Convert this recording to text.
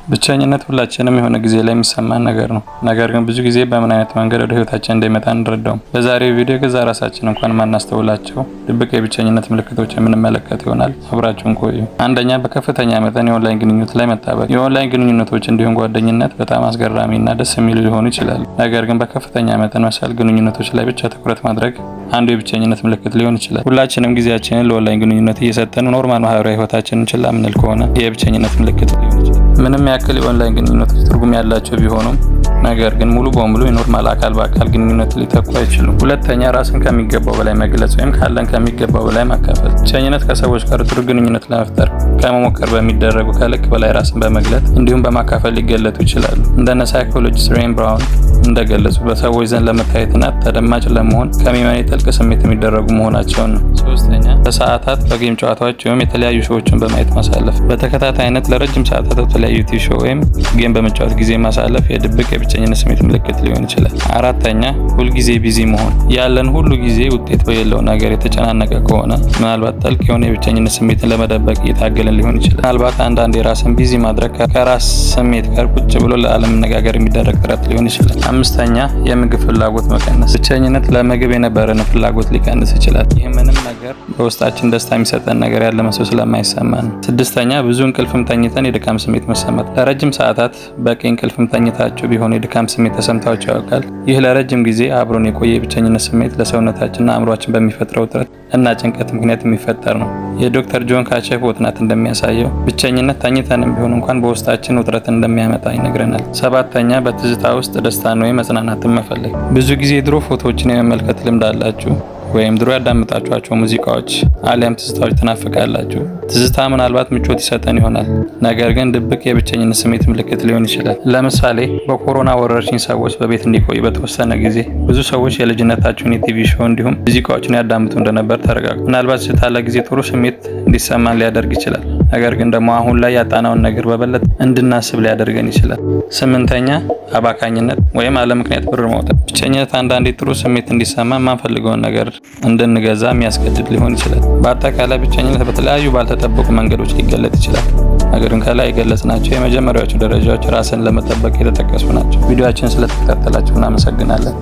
ብቸኝነት ሁላችንም የሆነ ጊዜ ላይ የሚሰማን ነገር ነው። ነገር ግን ብዙ ጊዜ በምን አይነት መንገድ ወደ ህይወታችን እንደሚመጣ እንረዳውም። በዛሬው ቪዲዮ ገዛ ራሳችን እንኳን ማናስተውላቸው ድብቅ የብቸኝነት ምልክቶች የምንመለከት ይሆናል። አብራችሁን ቆዩ። አንደኛ፣ በከፍተኛ መጠን የኦንላይን ግንኙነት ላይ መጣበቅ። የኦንላይን ግንኙነቶች እንዲሁም ጓደኝነት በጣም አስገራሚና ደስ የሚሉ ሊሆኑ ይችላሉ። ነገር ግን በከፍተኛ መጠን መሰል ግንኙነቶች ላይ ብቻ ትኩረት ማድረግ አንዱ የብቸኝነት ምልክት ሊሆን ይችላል። ሁላችንም ጊዜያችንን ለኦንላይን ግንኙነት እየሰጠን ኖርማል ማህበራዊ ህይወታችንን ችላ ምንል ከሆነ የብቸኝነት ምልክት ሊሆን ይችላል። ምንም ያክል የኦንላይን ግንኙነቶች ትርጉም ያላቸው ቢሆኑም ነገር ግን ሙሉ በሙሉ የኖርማል አካል በአካል ግንኙነት ሊተኩ አይችሉም። ሁለተኛ፣ ራስን ከሚገባው በላይ መግለጽ ወይም ካለን ከሚገባው በላይ ማካፈል። ብቸኝነት ከሰዎች ጋር ጥሩ ግንኙነት ለመፍጠር ከመሞከር በሚደረጉ ከልክ በላይ ራስን በመግለጥ እንዲሁም በማካፈል ሊገለጡ ይችላሉ። እንደነ ሳይኮሎጂስት ሬን ብራውን እንደገለጹ በሰዎች ዘንድ ለመታየትና ተደማጭ ለመሆን ከሚመኔ ጥልቅ ስሜት የሚደረጉ መሆናቸውን ነው። ሶስተኛ፣ ለሰዓታት በጌም ጨዋታዎች ወይም የተለያዩ ሾዎችን በማየት ማሳለፍ። በተከታታይነት ለረጅም ሰዓታት የተለያዩ ቲቪ ሾው ወይም ጌም በመጫወት ጊዜ ማሳለፍ የድብቅ የብቸኝነት ስሜት ምልክት ሊሆን ይችላል። አራተኛ፣ ሁልጊዜ ቢዚ መሆን። ያለን ሁሉ ጊዜ ውጤት በሌለው ነገር የተጨናነቀ ከሆነ ምናልባት ጥልቅ የሆነ የብቸኝነት ስሜትን ለመደበቅ እየታገልን ሊሆን ይችላል። ምናልባት አንዳንድ የራስን ቢዚ ማድረግ ከራስ ስሜት ጋር ቁጭ ብሎ ለአለመነጋገር የሚደረግ ጥረት ሊሆን ይችላል። አምስተኛ፣ የምግብ ፍላጎት መቀነስ። ብቸኝነት ለምግብ የነበረን ፍላጎት ሊቀንስ ይችላል። ይህ ምንም ነገር በውስጣችን ደስታ የሚሰጠን ነገር ያለ መስሎ ስለማይሰማን። ስድስተኛ፣ ብዙ እንቅልፍም ተኝተን የድካም ስሜት መሰማት። ለረጅም ሰዓታት በቂ እንቅልፍም ተኝታችሁ ቢሆን የድካም ስሜት ተሰምታችሁ ያውቃል? ይህ ለረጅም ጊዜ አብሮን የቆየ የብቸኝነት ስሜት ለሰውነታችንና አእምሯችን በሚፈጥረው ውጥረት እና ጭንቀት ምክንያት የሚፈጠር ነው። የዶክተር ጆን ካቼፍ ጥናት እንደሚያሳየው ብቸኝነት ተኝተንም ቢሆን እንኳን በውስጣችን ውጥረትን እንደሚያመጣ ይነግረናል። ሰባተኛ፣ በትዝታ ውስጥ ደስታን ወይም መጽናናትን መፈለግ። ብዙ ጊዜ ድሮ ፎቶዎችን የመመልከት ልምድ አላችሁ ወይም ድሮ ያዳመጣችኋቸው ሙዚቃዎች አሊያም ትዝታዎች ትናፍቃላችሁ። ትዝታ ምናልባት ምቾት ይሰጠን ይሆናል፣ ነገር ግን ድብቅ የብቸኝነት ስሜት ምልክት ሊሆን ይችላል። ለምሳሌ በኮሮና ወረርሽኝ ሰዎች በቤት እንዲቆዩ በተወሰነ ጊዜ ብዙ ሰዎች የልጅነታቸውን የቲቪ ሾው እንዲሁም ሙዚቃዎችን ያዳምጡ እንደነበር ተረጋግጧል። ምናልባት ትዝታ ለጊዜ ጥሩ ስሜት እንዲሰማን ሊያደርግ ይችላል፣ ነገር ግን ደግሞ አሁን ላይ ያጣናውን ነገር በበለጠ እንድናስብ ሊያደርገን ይችላል። ስምንተኛ፣ አባካኝነት ወይም አለ ምክንያት ብር ማውጣት። ብቸኝነት አንዳንዴ ጥሩ ስሜት እንዲሰማ የማንፈልገውን ነገር እንድንገዛ የሚያስገድድ ሊሆን ይችላል። በአጠቃላይ ብቸኝነት በተለያዩ ባልተጠበቁ መንገዶች ሊገለጥ ይችላል። ነገር ግን ከላይ የገለጽናቸው የመጀመሪያዎቹ ደረጃዎች ራስን ለመጠበቅ የተጠቀሱ ናቸው። ቪዲዮአችንን ስለተከታተላችሁ እናመሰግናለን።